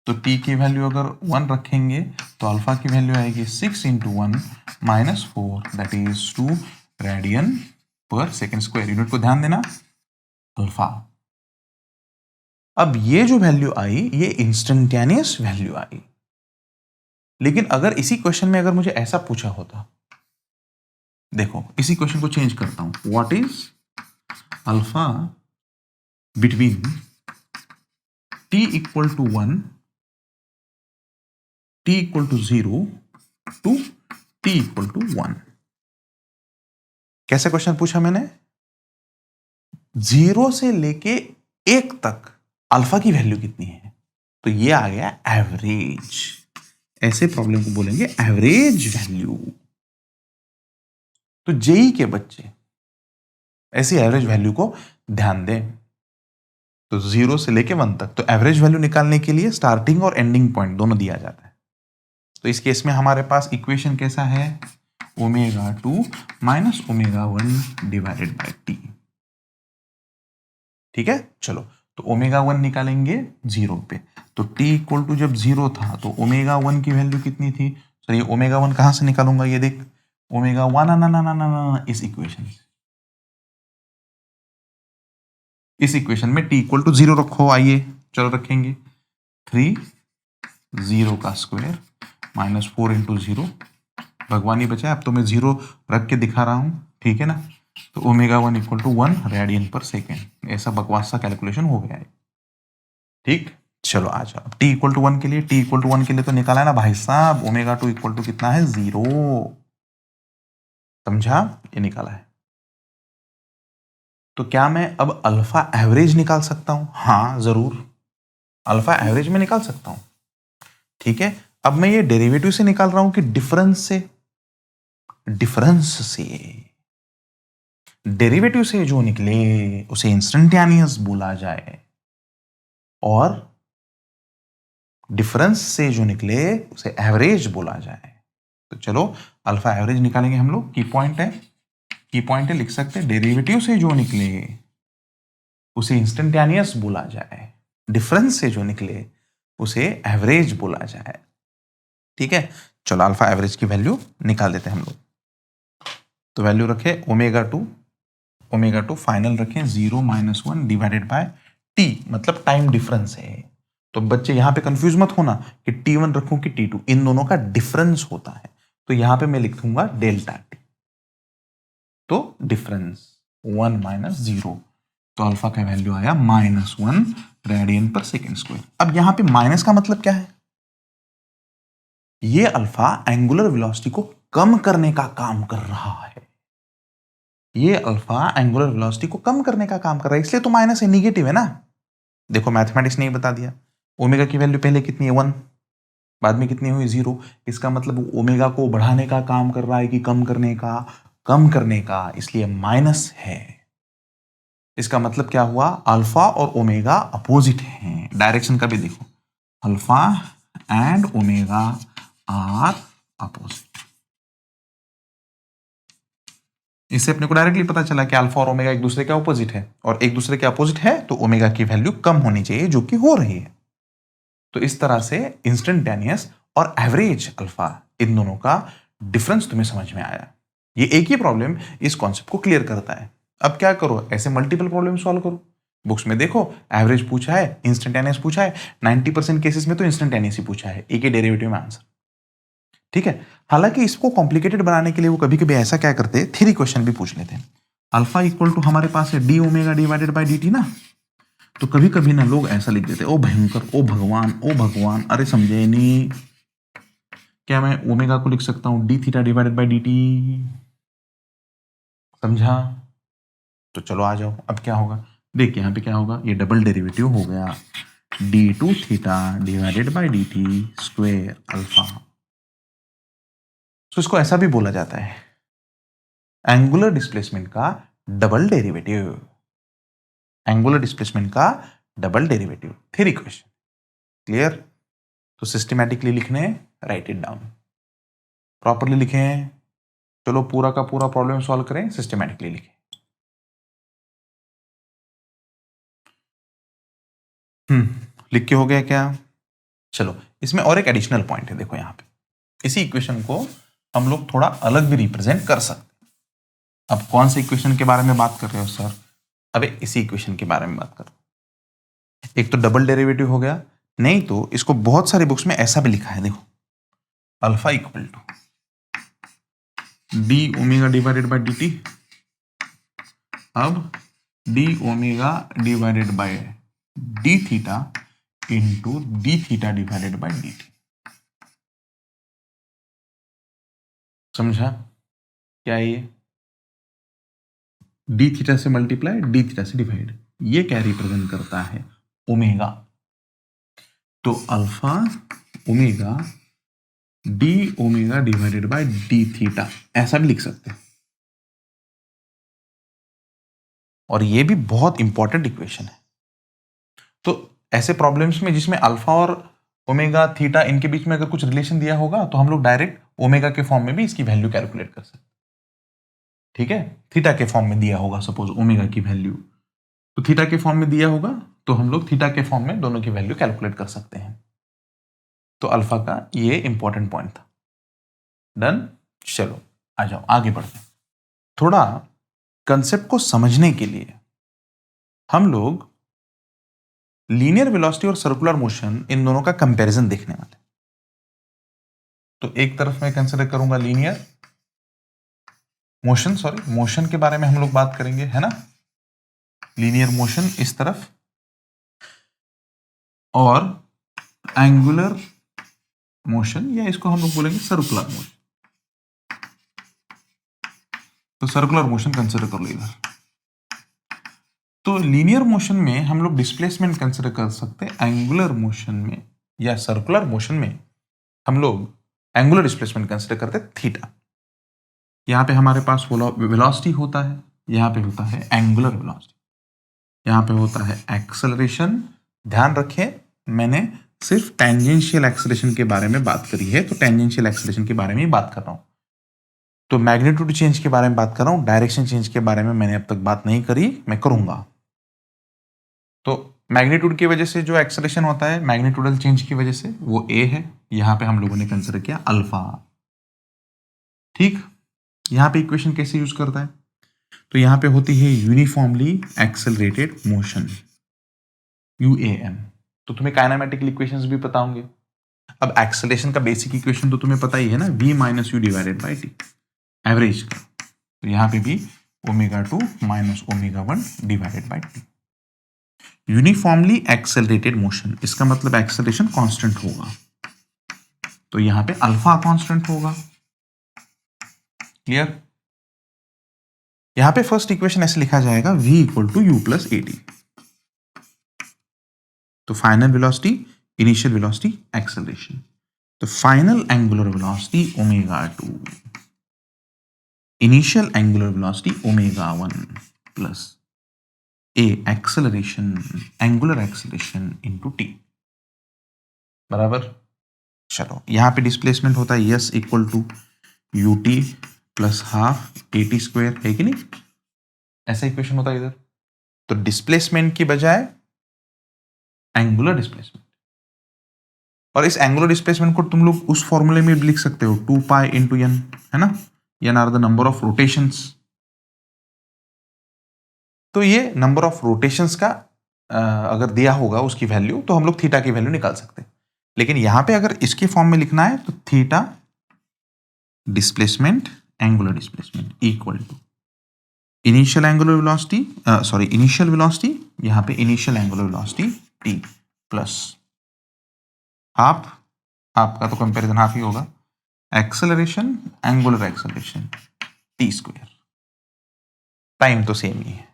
तो t की वैल्यू अगर 1 रखेंगे तो अल्फा की वैल्यू आएगी 6 into 1 minus 4, that is 2 radian पर सेकेंड स्क्वायर। यूनिट को ध्यान देना, अल्फा। अब ये जो वैल्यू आई ये इंस्टेंटेनियस वैल्यू आई, लेकिन अगर इसी क्वेश्चन में अगर मुझे ऐसा पूछा होता, देखो इसी क्वेश्चन को चेंज करता हूं, what is alpha between t equal to 1, t equal to 0 to t equal to 1। कैसे क्वेश्चन पूछा मैंने, 0 से लेके 1 तक अल्फा की वैल्यू कितनी है, तो ये आ गया एवरेज। ऐसे प्रॉब्लम को बोलेंगे एवरेज वैल्यू। तो जेई के बच्चे ऐसी एवरेज वैल्यू को ध्यान दें। तो 0 से लेके 1 तक, तो एवरेज वैल्यू निकालने के लिए स्टार्टिंग और एंडिंग पॉइंट दोनों दिया जाता है। तो इस केस में हमारे पास इक्वेशन कैसा है, omega 2 minus omega 1 divided by T. ठीक है, चलो तो ओमेगा 1 निकालेंगे 0 पे, तो t इक्वल टू जब 0 था तो ओमेगा 1 की वैल्यू कितनी थी। सर ये ओमेगा 1 कहां से निकालूंगा, ये देख ओमेगा 1 ना ना ना ना ना इस इक्वेशन से, इस इक्वेशन में t इक्वल टू 0 रखो, आइए चलो रखेंगे 3, 0 का स्क्वायर माइनस 4 इंटू 0, भगवान ही बचा, अब तो मैं 0 रख के दिखा रहा हूं, ठीक है ना। तो ओमेगा 1 इक्वल टू 1 रेडियन पर सेकेंड, ऐसा बकवास सा कैलकुलेशन हो गया है। ठीक, चलो आ जाओ, t इक्वल टू 1 के लिए, t इक्वल टू 1 के लिए तो निकाला है ना भाई साहब, ओमेगा 2 इक्वल टू कितना है 0, समझा, ये निकाला है। तो क्या मैं अब अल्फा एवरेज निकाल सकता हूं, हाँ जरूर, अल्फा एवरेज में निकाल सकता हूं। ठीक है, अब मैं ये डेरिवेटिव से निकाल रहा हूं कि डिफरेंस से, डिफरेंस से, डेरिवेटिव से जो निकले उसे इंस्टेंटेनियस बोला जाए, और डिफरेंस से जो निकले उसे एवरेज बोला जाए। तो चलो अल्फा एवरेज निकालेंगे हम लोग, की पॉइंट है, की पॉइंट है, लिख सकते हैं डेरिवेटिव से जो निकले उसे इंस्टेंटेनियस बोला जाए, डिफरेंस से जो निकले उसे एवरेज बोला जाए। ठीक है, चलो अल्फा एवरेज की वैल्यू निकाल देते हैं हम लोग। तो वैल्यू रखे ओमेगा टू फाइनल रखें 0 माइनस 1 डिवाइडेड बाय टी, मतलब टाइम डिफरेंस है। तो बच्चे यहां पे कंफ्यूज मत होना कि t1 रखूं कि t2, इन दोनों का डिफरेंस होता है, तो यहां पे मैं लिखूंगा डेल्टा टी, तो डिफरेंस 1 माइनस 0, तो अल्फा का वैल्यू आया -1 रेडियन पर सेकेंड स्क्वायर। अब यहां पे माइनस का मतलब क्या है, ये अल्फा एंगुलर वेलोसिटी को कम करने का काम कर रहा है, ये अल्फा एंगुलर वेलोसिटी को कम करने का काम कर रहा है, इसलिए तो माइनस है, नेगेटिव है ना। देखो मैथमेटिक्स ने ही बता दिया, ओमेगा की वैल्यू पहले कितनी है 1, बाद में कितनी हुई 0, इसका मतलब ओमेगा को बढ़ाने का काम कर रहा है कि कम करने का, कम करने का, इसलिए माइनस है। इसका मतलब क्या हुआ, अल्फा और ओमेगा अपोजिट हैं। डायरेक्शन का भी देखो, alpha and omega are opposite. इससे अपने को डायरेक्टली पता चला कि अल्फा और ओमेगा एक दूसरे के अपोजिट है, और एक दूसरे के अपोजिट है तो ओमेगा की वैल्यू कम होनी चाहिए, जो कि हो रही है। तो इस तरह से इंस्टेंटेनियस और एवरेज अल्फा, इन दोनों का डिफरेंस तुम्हें समझ में आया। ये एक ही प्रॉब्लम इस कॉन्सेप्ट को क्लियर करता है। अब क्या करो, ऐसे मल्टीपल प्रॉब्लम सॉल्व करो। बुक्स में देखो, एवरेज पूछा है, इंस्टेंटेनियस पूछा है, 90% केसेस में तो इंस्टेंटेनियस ही पूछा है, एक ही डेरिवेटिव में आंसर। ठीक है। हालांकि इसको कॉम्प्लिकेटेड बनाने के लिए वो कभी कभी ऐसा क्या करते हैं, थ्योरी क्वेश्चन भी पूछ लेते हैं। अल्फा इक्वल टू हमारे पास है D omega divided by D T ना, तो कभी कभी ना लोग ऐसा लिख देते, ओ भयंकर, ओ भगवान, ओ भगवान, अरे समझे नहीं, क्या मैं ओमेगा को लिख सकता हूं D theta divided by D T? समझा? तो चलो आ जाओ, अब क्या होगा, देखिए यहां पे क्या होगा, ये डबल डेरिवेटिव हो गया D two theta divided by D T square alpha. तो इसको ऐसा भी बोला जाता है एंगुलर डिस्प्लेसमेंट का डबल डेरिवेटिव। एंगुलर डिस्प्लेसमेंट का double derivative, theory question. Clear? तो सिस्टमैटिकली लिखने, राइट इट डाउन, प्रॉपरली लिखें। चलो पूरा का पूरा प्रॉब्लम सॉल्व करें, सिस्टमैटिकली लिखें। लिख के हो गया क्या? चलो इसमें और एक एडिशनल पॉइंट है, देखो यहां पे इसी इक्वेशन को हम लोग थोड़ा अलग भी रिप्रेजेंट कर सकते हैं। अब कौन से इक्वेशन के बारे में बात कर रहे हो सर? अबे इसी इक्वेशन के बारे में बात कर। एक तो डबल डेरिवेटिव हो गया, नहीं तो इसको बहुत सारी बुक्स में ऐसा भी लिखा है, देखो alpha equal to D omega divided by D T. अब D omega divided by D theta into D theta divided by D T. समझा क्या है ये? डी थीटा से मल्टीप्लाई, डी थीटा से डिवाइड, ये क्या रिप्रेजेंट करता है? ओमेगा। तो alpha omega D omega divided by D theta, ऐसा भी लिख सकते हैं। और ये भी बहुत इंपॉर्टेंट इक्वेशन है। तो ऐसे प्रॉब्लम्स में जिसमें अल्फा और ओमेगा थीटा इनके बीच में अगर कुछ रिलेशन दिया होगा, तो हम लोग डायरेक्ट ओमेगा के फॉर्म में भी इसकी वैल्यू कैलकुलेट कर सकते हैं। ठीक है, थीटा के फॉर्म में दिया होगा सपोज ओमेगा की वैल्यू, तो थीटा के फॉर्म में दिया होगा तो हम लोग थीटा के फॉर्म में दोनों की वैल्यू कैलकुलेट कर सकते हैं। तो अल्फा का ये इंपॉर्टेंट पॉइंट था। डन। चलो आ जाओ आगे बढ़ते हैं। थोड़ा कंसेप्ट को समझने के लिए हम लोग लीनियर वेलोसिटी और सर्कुलर मोशन, इन दोनों का कंपैरिजन देखने वाले। तो एक तरफ मैं कंसीडर करूंगा लीनियर मोशन, सॉरी मोशन के बारे में हम लोग बात करेंगे, है ना, लीनियर मोशन इस तरफ, और एंगुलर मोशन, या इसको हम लोग बोलेंगे सर्कुलर मोशन। तो सर्कुलर मोशन कंसीडर कर लो इधर। तो लीनियर मोशन में हम लोग डिस्प्लेसमेंट कंसीडर कर सकते हैं, एंगुलर मोशन में या सर्कुलर मोशन में हम लोग एंगुलर डिस्प्लेसमेंट कंसीडर करते हैं थीटा। यहां पे हमारे पास वेलोसिटी होता है, यहां पे होता है एंगुलर वेलोसिटी, यहां पे होता है एक्सेलरेशन। ध्यान रखें मैंने सिर्फ टेंजेंशियल एक्सेलरेशन के बारे में बात करी है, तो टेंजेंशियल एक्सेलरेशन के बारे में ही बात कर रहा हूं। तो मैग्नीट्यूड चेंज के बारे में बात कर रहा हूं, डायरेक्शन चेंज के बारे में मैंने अब तक बात नहीं करी, मैं करूंगा। तो मैग्नीट्यूड की वजह से जो एक्सेलरेशन होता है मैग्नीट्यूडल चेंज की वजह से, वो ए है। यहां पे हम लोगों ने कंसिडर किया अल्फा। ठीक, यहां पे इक्वेशन कैसे यूज करता है, तो यहां पे होती है यूनिफॉर्मली एक्सेलरेटेड मोशन, यूएएम। तो तुम्हें काइनेमेटिकल इक्वेशंस भी पता होंगे। अब एक्सेलरेशन का बेसिक इक्वेशन तो तुम्हें पता ही है ना, v minus you divided by T, average का। तो यहां पे भी omega 2 minus omega 1 divided by T. Uniformly accelerated motion, इसका मतलब एक्सेलरेशन कांस्टेंट होगा, तो यहां पे अल्फा कांस्टेंट होगा। क्लियर? यहां पे फर्स्ट इक्वेशन ऐसे लिखा जाएगा v equal to U plus A T. तो final velocity, initial velocity, acceleration. तो final angular velocity omega 2, initial angular velocity omega 1 plus A acceleration, angular acceleration into T, बराबर। चलो यहाँ पे डिस्प्लेसमेंट होता है S equal to U T plus half A T square, है कि नहीं? ऐसा इक्वेशन होता है इधर। तो डिस्प्लेसमेंट की बजाय एंगुलर डिस्प्लेसमेंट, और इस एंगुलर डिस्प्लेसमेंट को तुम लोग उस फॉर्मूले में भी लिख सकते हो 2 पाई इंटू एन, है ना? N are the number of rotations. तो ये नंबर ऑफ रोटेशंस का अगर दिया होगा उसकी वैल्यू, तो हम लोग थीटा की वैल्यू निकाल सकते हैं। लेकिन यहां पे अगर इसके फॉर्म में लिखना है तो theta displacement angular displacement equal to initial angular velocity, sorry initial velocity, यहां पे initial angular velocity T plus half, half का तो कंपैरिजन हाफ ही होगा, acceleration angular acceleration T square, time तो सेम ही है।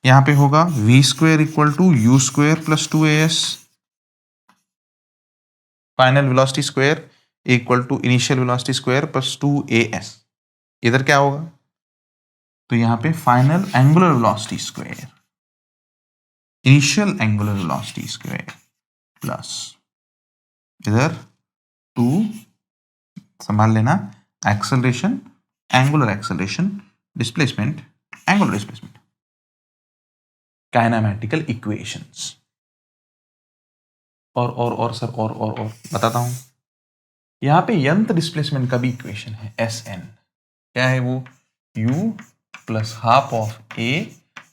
यहां पे होगा V square equal to U square plus 2as, final velocity square equal to initial velocity square plus 2as। इधर क्या होगा? तो यहां पे final angular velocity square initial angular velocity square plus इधर 2, संभाल लेना, acceleration angular acceleration displacement angular displacement, kinematical equations. और सर और बताता हूं, यहां पे यंत्र डिस्प्लेसमेंट का भी इक्वेशन है एस एन। क्या है वो? u plus half of A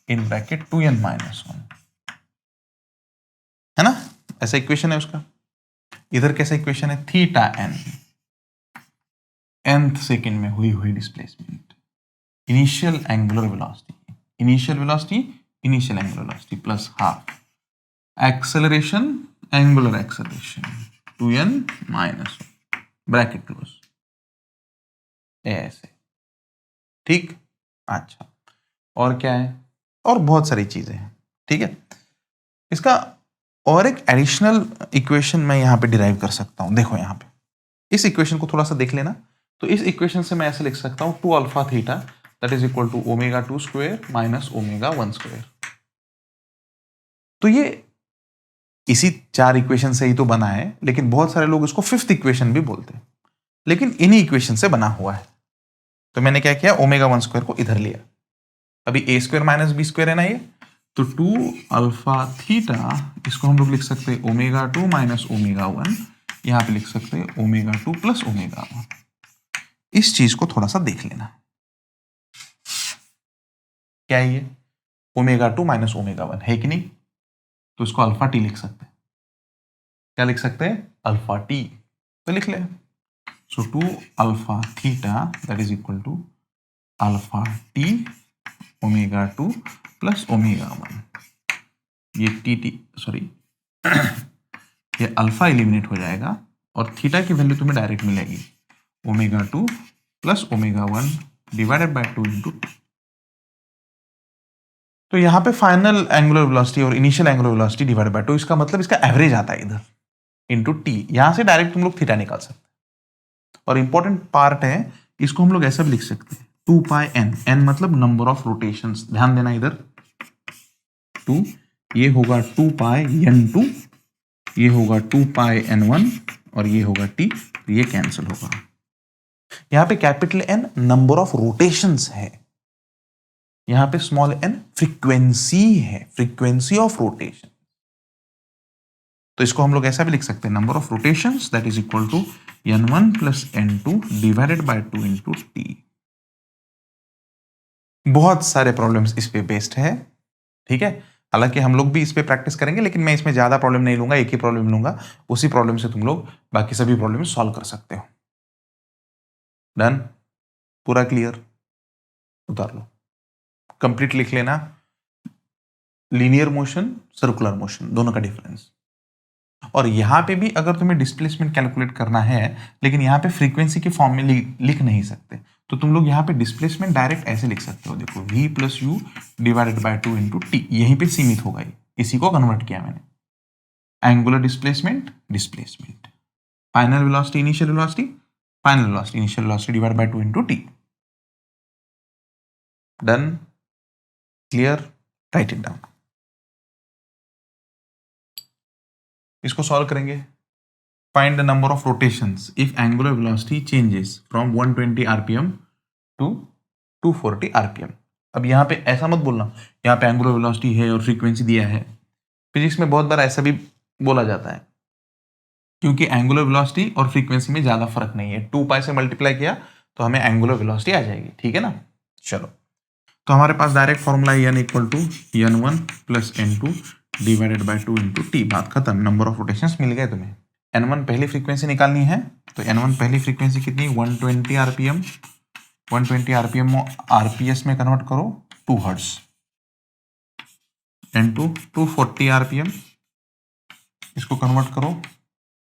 in bracket 2n minus 1, है ना? ऐसा इक्वेशन है उसका। इधर कैसा इक्वेशन है? थीटा एन, nth सेकेंड में हुई हुई displacement, initial angular velocity, initial velocity, initial angular velocity plus half acceleration angular acceleration 2n minus 1 bracket close, ऐसे। ठीक, अच्छा। और क्या है? और बहुत सारी चीजें हैं, ठीक है। इसका और एक एडिशनल इक्वेशन मैं यहां पे डिराइव कर सकता हूं। देखो यहां पे इस इक्वेशन को थोड़ा सा देख लेना। तो इस इक्वेशन से मैं ऐसे लिख सकता हूं 2 alpha theta that is equal to omega 2 square minus omega 1 square. तो ये इसी 4 इक्वेशन से ही तो बना है, लेकिन बहुत सारे लोग इसको 5th इक्वेशन भी बोलते हैं, लेकिन इन्हीं इक्वेशन से बना हुआ है। तो मैंने क्या किया, ओमेगा 1 स्क्वायर को इधर लिया। अभी ए स्क्वायर माइनस बी स्क्वायर है ना ये, तो 2 अल्फा थीटा, इसको हम लोग लिख सकते हैं ओमेगा 2 माइनस ओमेगा 1, यहां पे लिख सकते हैं ओमेगा 2 प्लस ओमेगा 1। इस चीज को थोड़ा सा देख लेना, क्या है ये? ओमेगा 2 माइनस ओमेगा 1 है कि नहीं? तो इसको अल्फा टी लिख सकते हैं। क्या लिख सकते हैं? Alpha T. तो लिख ले, so 2 alpha theta that is equal to alpha T omega 2 plus omega 1। ये टी सॉरी ये अल्फा एलिमिनेट हो जाएगा और थीटा की वैल्यू तुम्हें डायरेक्ट मिलेगी omega 2 plus omega 1 divided by 2 into T. तो यहां पे फाइनल एंगुलर वेलोसिटी और initial angular velocity divide by 2, इसका मतलब इसका एवरेज आता है इधर इंटू टी। यहां से डायरेक्ट तुम लोग थीटा निकाल सकते हैं। और इंपॉर्टेंट पार्ट है, इसको हम लोग ऐसा भी लिख सकते हैं 2 पाई एन, एन मतलब नंबर ऑफ रोटेशंस। ध्यान देना इधर 2, ये होगा 2 पाई एन 2, ये होगा 2 पाई एन 1 और ये होगा टी, ये कैंसिल होगा। यहां पे capital N number of rotations है, यहां पे स्मॉल एन फ्रीक्वेंसी है, फ्रीक्वेंसी ऑफ रोटेशन। तो इसको हम लोग ऐसा भी लिख सकते हैं number of rotations that is equal to n1 plus n2 divided by 2 into T. बहुत सारे प्रॉब्लम्स इस पे बेस्ड है, ठीक है। हालांकि हम लोग भी इस पे प्रैक्टिस करेंगे, लेकिन मैं इसमें ज्यादा प्रॉब्लम नहीं लूंगा, एक ही प्रॉब्लम लूंगा। उसी प्रॉब्लम से तुम लोग बाकी सभी प्रॉब्लम सॉल्व कर सकते हो। डन, पूरा क्लियर? उतार लो, कंप्लीट लिख लेना। लीनियर मोशन, सर्कुलर मोशन, दोनों का डिफरेंस। और यहां पे भी अगर तुम्हें डिस्प्लेसमेंट कैलकुलेट करना है, लेकिन यहां पे फ्रीक्वेंसी के फॉर्म में लिख नहीं सकते, तो तुम लोग यहां पे डिस्प्लेसमेंट डायरेक्ट ऐसे लिख सकते हो। देखो v plus you divided by 2 into T, यहीं पे सीमित होगा ये, इसी को कन्वर्ट किया मैंने। Angular displacement, displacement, final velocity initial velocity, final velocity initial velocity divided by 2 into T. Done, clear? Write it down. इसको सॉल्व करेंगे। Find the number of rotations if angular velocity changes from 120 RPM to 240 RPM. अब यहाँ पे ऐसा मत बोलना यहाँ पे एंगुलर वेलोसिटी है और फ्रीक्वेंसी दिया है। फिजिक्स में बहुत बार ऐसा भी बोला जाता है, क्योंकि एंगुलर वेलोसिटी और फ्रीक्वेंसी में ज़्यादा फर्क नहीं है। 2 पाई से मल्टीप्लाई किया तो हमें एंगुलर वेलोसिटी आ जाएगी, ठीक है ना। चलो, तो हमारे पास direct formula N equal to n1 plus n2 divided by 2 into T. बात खत्म। नंबर ऑफ रोटेशंस मिल गए तुम्हें। n1 पहली फ्रीक्वेंसी निकालनी है, तो n1 पहली फ्रीक्वेंसी कितनी, 120 आरपीएम। 120 आरपीएम आरपीएस में कन्वर्ट करो 2 हर्ट्ज। n2 240 आरपीएम, इसको कन्वर्ट करो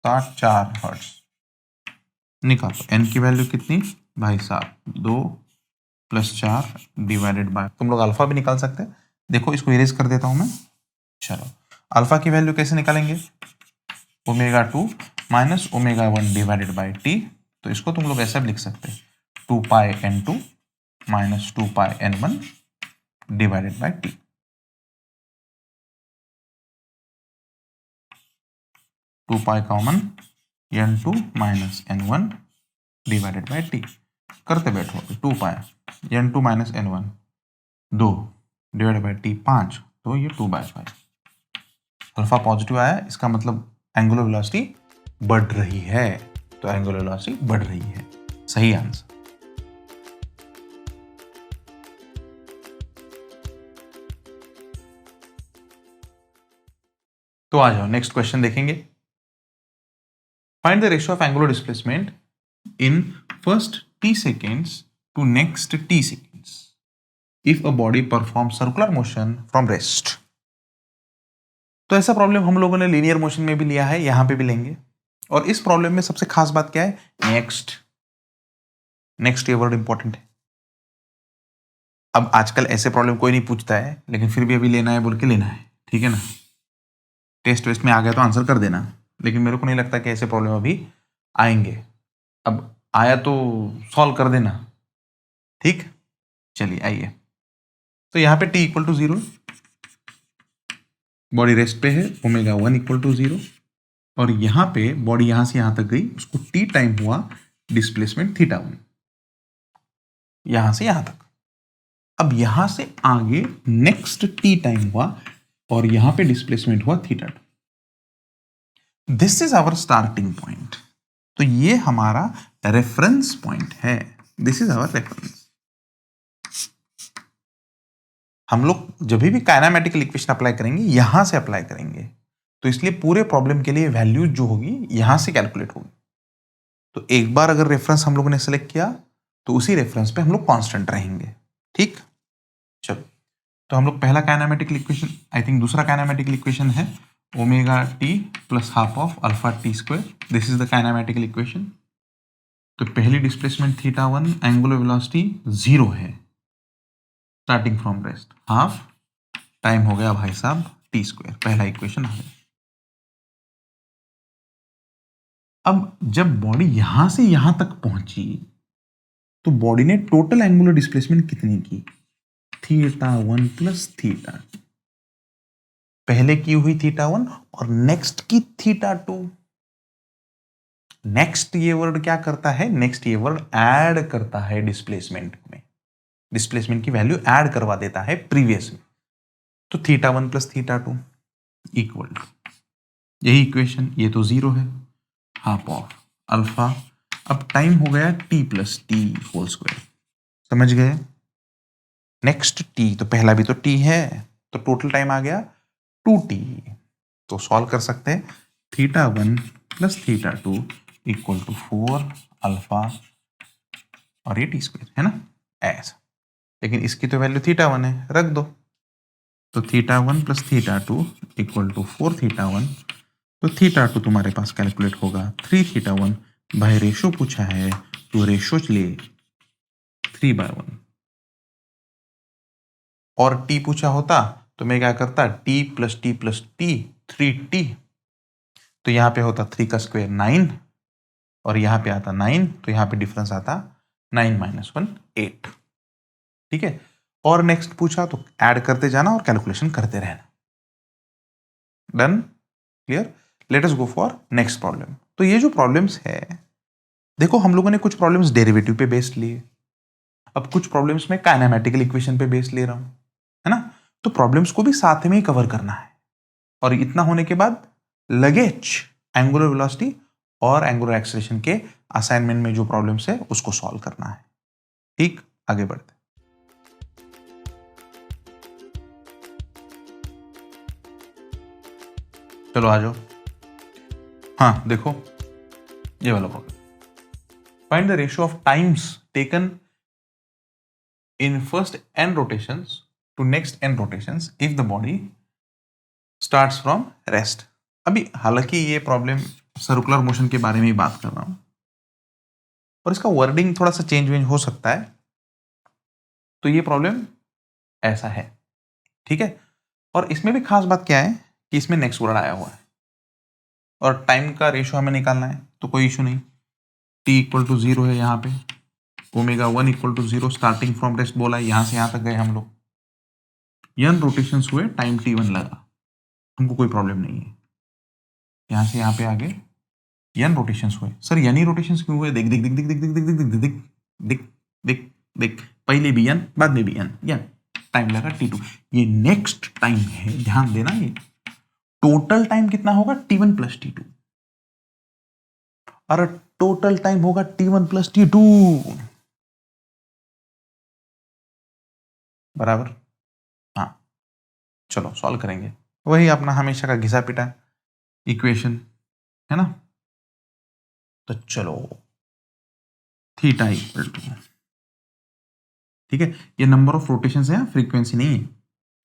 4 हर्ट्ज। निकालो n की वैल्यू कितनी भाई साहब, 2 प्लस 4 डिवाइडेड बाय, तुम लोग अल्फा भी निकाल सकते हैं। देखो इसको इरेज कर देता हूं मैं। चलो, अल्फा की वैल्यू कैसे निकालेंगे, omega 2 minus omega 1 divided by T. तो इसको तुम लोग ऐसा भी लिख सकते हैं, 2 पाई n2 minus 2 pi n1 divided by T. 2 pi common, n2 minus n1 divided by T. करते बैठो, 2 पाई n2 minus n1 2 divided by T 5, तो ये 2/5। अल्फा पॉजिटिव आया, इसका मतलब एंगुलर वेलोसिटी बढ़ रही है। तो एंगुलर वेलोसिटी बढ़ रही है, सही आंसर। तो आ जाओ नेक्स्ट क्वेश्चन देखेंगे। Find the ratio of angular displacement in first t seconds to next t seconds if a body performs circular motion from rest। तो ऐसा प्रॉब्लम हम लोगों ने लीनियर मोशन में भी लिया है, यहां पे भी लेंगे। और इस प्रॉब्लम में सबसे खास बात क्या है, नेक्स्ट। नेक्स्ट ये वर्ड इंपॉर्टेंट है। अब आजकल ऐसे प्रॉब्लम कोई नहीं पूछता है, लेकिन फिर भी अभी लेना है बोल के लेना है, ठीक है ना। टेस्ट वेस्ट में आ गया तो आंसर कर देना, लेकिन मेरे को नहीं लगता कि ऐसे प्रॉब्लम अभी आएंगे। अब आया तो सॉल्व कर देना, ठीक। चलिए आइए, तो यहां पे t equal to 0, body rest पे है, ओमेगा 1 इक्वल टू 0, और यहां पे बॉडी यहां से यहां तक गई, उसको t टाइम हुआ डिस्प्लेसमेंट θ1, यहां से यहां तक। अब यहां से आगे नेक्स्ट t टाइम हुआ और यहां पे डिस्प्लेसमेंट हुआ θ2। This is our starting point, तो ये हमारा रेफरेंस पॉइंट है। This is our reference. हम लोग जब भी काइनेमेटिकल इक्वेशन अप्लाई करेंगे यहां से अप्लाई करेंगे, तो इसलिए पूरे प्रॉब्लम के लिए वैल्यू जो होगी यहां से कैलकुलेट होगी। तो एक बार अगर रेफरेंस हम लोगों ने सेलेक्ट किया तो उसी रेफरेंस पे हम लोग कांस्टेंट रहेंगे, ठीक। चलो, तो हम लोग पहला काइनेमेटिकल इक्वेशन, आई थिंक दूसरा काइनेमेटिकल इक्वेशन है omega T plus half of alpha T square. This is the kinematical equation. तो पहली डिस्प्लेसमेंट θ1, एंगुलर वेलोसिटी 0 है starting from rest, half time हो गया भाई साहब टी स्क्वायर। पहला इक्वेशन आ गया। अब जब बॉडी यहां से यहां तक पहुंची तो बॉडी ने टोटल एंगुलर डिस्प्लेसमेंट कितनी की, θ1 प्लस θ। पहले की हुई θ1 और नेक्स्ट की θ2। नेक्स्ट ये वर्ड क्या करता है, नेक्स्ट ये वर्ड ऐड करता है डिस्प्लेसमेंट में, डिस्प्लेसमेंट की वैल्यू ऐड करवा देता है प्रीवियस में। तो θ1 प्लस θ2 इक्वल टू, यही इक्वेशन, ये तो 0 है, हाफ ऑफ अल्फा। अब टाइम हो गया t plus T whole square, समझ गए। नेक्स्ट t, तो पहला भी तो t है, तो टोटल टाइम आ गया 2t। तो सॉल्व कर सकते हैं, θ1 प्लस θ2 इक्वल टू 4 अल्फा और ये टी स्क्वायर है ना, ऐसा। लेकिन इसकी तो वैल्यू θ1 है, रख दो। तो θ1 प्लस θ2 इक्वल टू 4θ1। तो θ2 तुम्हारे पास कैलकुलेट होगा 3θ1। भाई रेशो पूछा है तो रेशो ले 3/1, और t पूछा होता तो मैं क्या करता, t plus T plus T 3t। तो यहां पे होता 3 का स्क्वायर 9, और यहां पे आता 9, तो यहां पे डिफरेंस आता 9 माइनस 1 8, ठीक है। और नेक्स्ट पूछा तो ऐड करते जाना और कैलकुलेशन करते रहना। Done, clear. Let us go for next problem. तो ये जो प्रॉब्लम्स है, देखो हम लोगों ने कुछ प्रॉब्लम्स डेरिवेटिव पे बेस्ड लिए, अब कुछ प्रॉब्लम्स में काइनेमेटिकल इक्वेशन पे बेस्ड ले रहा हूं, है ना। तो प्रॉब्लम्स को भी साथ में ही कवर करना है, और इतना होने के बाद लगेज एंगुलर वेलोसिटी और एंगुलर एक्सेलरेशन के असाइनमेंट में जो प्रॉब्लम्स है उसको सॉल्व करना है। ठीक, आगे बढ़ते। चलो आ जाओ। हाँ देखो, ये वाला problem, find the ratio of times taken in first n rotations to next n rotations if the body starts from rest। अभी हालांकि ये प्रॉब्लम सर्कुलर मोशन के बारे में ही बात कर रहा हूं, और इसका वर्डिंग थोड़ा सा चेंज वेंज हो सकता है। तो ये प्रॉब्लम ऐसा है, ठीक है। और इसमें भी खास बात क्या है कि इसमें नेक्स्ट वर्ड आया हुआ है, और टाइम का रेशियो हमें निकालना है, तो कोई इशू नहीं। t इक्वल टू 0 है यहाँ पे, omega 1 equal to 0 starting from rest बोला है, यहां से यहां तक गए हम लोग, n रोटेशंस हुए, टाइम t1 लगा, हमको कोई प्रॉब्लम नहीं है। यहां से यहां पे आगे n रोटेशंस हुए। सर n ही रोटेशंस क्यों हुए? देख देख देख देख देख देख देख देख देख देख देख देख, पहले भी n बाद में भी n, टाइम लगा t2। ये नेक्स्ट टाइम है, ध्यान देना। ये टोटल टाइम कितना होगा? t1 प्लस t2, और टोटल टाइम होगा t1 प्लस t2 बराबर। हाँ चलो सॉल्व करेंगे, वही अपना हमेशा का घिसा पिटा इक्वेशन, है ना। तो चलो थीटा इक्वल टू, ठीक है, ये नंबर ऑफ रोटेशंस है, फ्रीक्वेंसी नहीं है,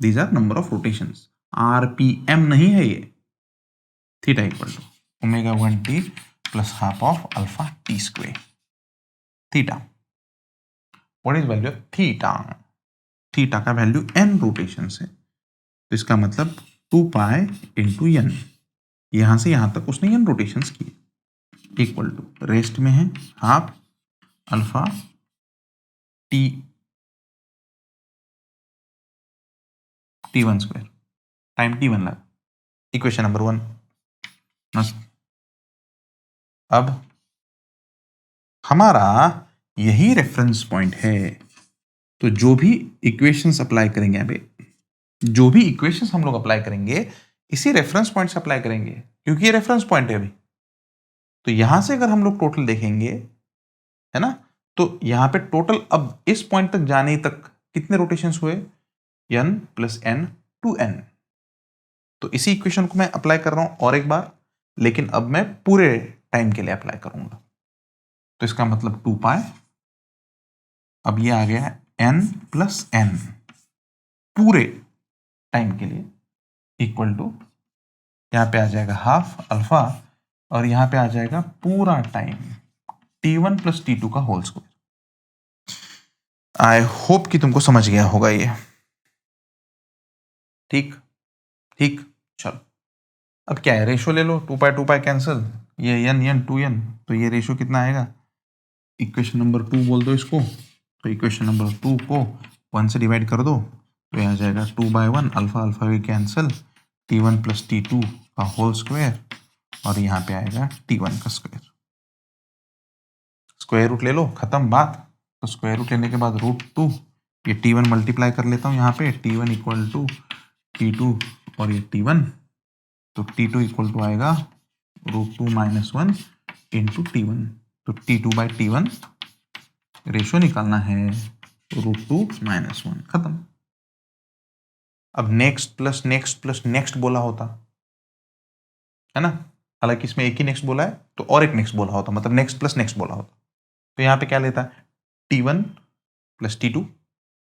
these are number of rotations, RPM नहीं है ये। Theta equal to omega 1t plus half of alpha T square. Theta, what is value of theta? Theta का वैल्यू n रोटेशंस है, तो इसका मतलब 2 पाई इंटू n, यहां से यहां तक उसने n रोटेशंस किए, इक्वल टू रेस्ट में है half alpha T t1 square, time t1 लगा, इक्वेशन नंबर 1 मस्त। अब हमारा यही रेफरेंस पॉइंट है, तो जो भी इक्वेशंस अप्लाई करेंगे, अभी जो भी इक्वेशंस हम लोग अप्लाई करेंगे इसी रेफरेंस पॉइंट से अप्लाई करेंगे, क्योंकि ये रेफरेंस पॉइंट है अभी। तो यहां से अगर हम लोग टोटल देखेंगे, है ना, तो यहां पे टोटल अब इस पॉइंट तक जाने तक कितने रोटेशंस हुए? n plus n to n। तो इसी इक्वेशन को मैं अप्लाई कर रहा हूं और एक बार, लेकिन अब मैं पूरे टाइम के लिए अप्लाई करूंगा, तो इसका मतलब 2 पाई, अब ये आ गया n प्लस n पूरे टाइम के लिए, इक्वल टू यहां पे आ जाएगा हाफ अल्फा, और यहां पे आ जाएगा पूरा टाइम t1 प्लस t2 का होल स्क्वायर। आई होप कि तुमको समझ गया होगा ये। ठीक ठीक, चलो अब क्या है, रेशो ले लो, 2 पाई कैंसिल, ये n 2n, तो ये रेशो कितना आएगा? इक्वेशन नंबर 2 बोल दो इसको, तो इक्वेशन नंबर 2 को 1 से डिवाइड कर दो, तो यहाँ जाएगा 2/1, अल्फा अल्फा भी कैंसिल, t1 प्लस t2 का होल स्क्वायर, और यहाँ पे आएगा t1 का स्क्वायर। स्क्वायर रूट ले लो, खत्म बात। तो स्क्वायर रूट लेने के बाद √2, ये t1 मल्टीप्लाई कर लेता हूँ यहाँ पे, t1 इक्वल टू t2 और ये t1, तो t2 इक्वल टू आएगा √2 - 1 इंटू t1, तो t2/t1 रेशो निकालना है √2 - 1, खत्म। अब next plus next plus next बोला होता, है ना, हालांकि इसमें एक ही नेक्स्ट बोला है, तो और एक नेक्स्ट बोला होता, मतलब नेक्स्ट प्लस नेक्स्ट बोला होता, तो यहां पे क्या लेता है? t1 plus t2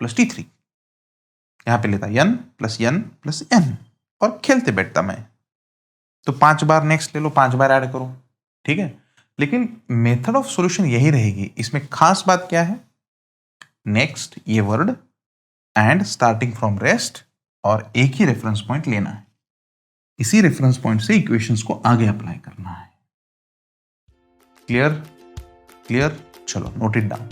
plus t3, यहां पे लेता n plus n plus n, और खेलते बैठता मैं। तो 5 बार नेक्स्ट ले लो, 5 बार ऐड करो, ठीक है। लेकिन मेथड ऑफ सॉल्यूशन यही रहेगी। इसमें खास बात क्या है? नेक्स्ट ये word and starting from rest, और एक ही रेफरेंस पॉइंट लेना है, इसी रेफरेंस पॉइंट से इक्वेशंस को आगे अप्लाई करना है। क्लियर? क्लियर, चलो नोट इट डाउन।